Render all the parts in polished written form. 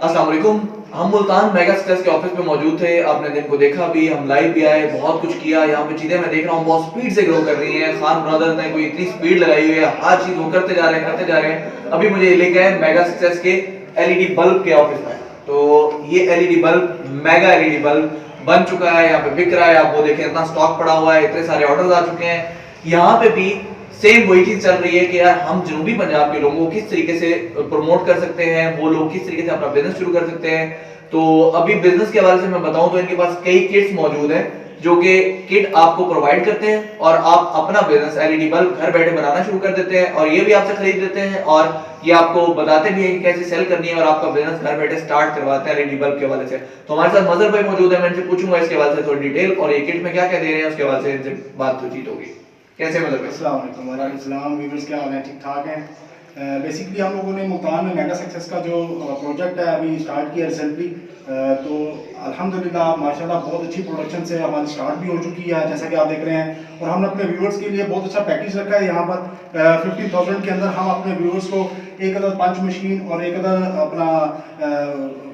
अस्सलाम वालेकुम। हम मुल्तान मेगा स्ट्रेस के ऑफिस में मौजूद थे। आपने दिन को देखा भी, हम लाइव भी आए, बहुत कुछ किया। यहाँ पे चीजें मैं देख रहा हूँ बहुत स्पीड से ग्रो कर रही हैं। खान ब्रदर्स ने कोई इतनी स्पीड लगाई हुई है, हर चीज वो करते जा रहे हैं, करते जा रहे हैं। अभी मुझे लेके आए मेगा स्ट्रेस के एलईडी बल्ब के ऑफिस में। तो ये LED bulb, mega LED bulb बन चुका है, यहाँ पे बिक रहा है। आप वो देखें, इतना स्टॉक पड़ा हुआ है, इतने सारे ऑर्डर्स आ चुके हैं। यहाँ पे भी सेम वही चीज चल रही है कि यार हम जनूबी पंजाब के लोगों को किस तरीके से प्रमोट कर सकते हैं, वो लोग किस तरीके से अपना बिजनेस शुरू कर सकते हैं। तो अभी बिजनेस के हवाले से मैं बताऊं तो इनके पास कई किट्स मौजूद हैं, जो कि किट आपको प्रोवाइड करते हैं और आप अपना बिजनेस एलईडी बल्ब घर बैठे बनाना शुरू कर देते हैं, और ये भी आपसे खरीद लेते हैं, और ये आपको बताते भी हैं कि कैसे सेल करनी है, और आपका बिजनेस घर बैठे स्टार्ट करवाते हैं एलईडी बल्ब के हवाले से। तो हमारे साथ मजहर भाई मौजूद है, मैं इनसे पूछूंगा इसके हवाले से थोड़ी डिटेल, और ये किट में क्या क्या दे रहे हैं उसके हवाले से इनसे बातचीत होगी। कैसे मतलब? अस्सलाम वालेकुम वालेकुम व्यूअर्स, क्या हाल है? ठीक ठाक हैं। बेसिकली हम लोगों ने मुल्तान में मेगा सक्सेस का जो प्रोजेक्ट है अभी स्टार्ट किया रिसेंटली। तो अल्हम्दुलिल्लाह माशाल्लाह बहुत अच्छी प्रोडक्शन से हमारी स्टार्ट भी हो चुकी है, जैसा कि आप देख रहे हैं। और हमने अपने व्यूअर्स के लिए बहुत अच्छा पैकेज रखा है यहाँ पर। 50,000 के अंदर हम अपने व्यूअर्स को एक अदद पंच मशीन और एक अदद अपना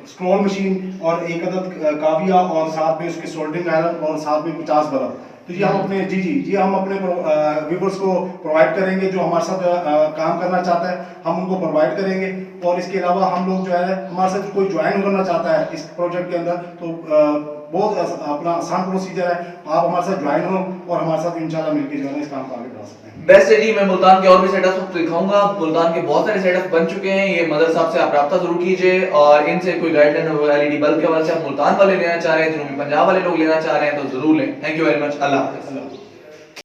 स्क्रॉल मशीन और एक अदद काविया और साथ में उसके सोल्डरिंग आयरन और साथ में 50 बल्ब, तो ये हम अपने जी हम अपने व्यूअर्स को प्रोवाइड करेंगे। जो हमारे साथ काम करना चाहता है हम उनको प्रोवाइड करेंगे। और इसके अलावा हम लोग जो है हमारे साथ कोई ज्वाइन करना चाहता है इस प्रोजेक्ट के अंदर, तो बहुत अपना आसान प्रोसीजर है। आप हमारे साथ ज्वाइन हो और हमारे साथ इंशाल्लाह मिलकर जो है इस काम को आगे बढ़ा सकते हैं। बेस्ट है जी। मैं मुल्तान के और भी सेटअप्स दिखाऊंगा। मुल्तान के बहुत सारे सेटअप बन चुके हैं। ये मदर साहब से आप राब्ता जरूर कीजिए, और इनसे कोई गाइडलाइन एलईडी बल्ब के हवाले से आप मुल्तान वाले लेना चाह रहे हैं, जनूबी पंजाब वाले लोग लेना चाह रहे हैं, तो जरूर लें। Thank you very much. अल्लाह हाफिज़।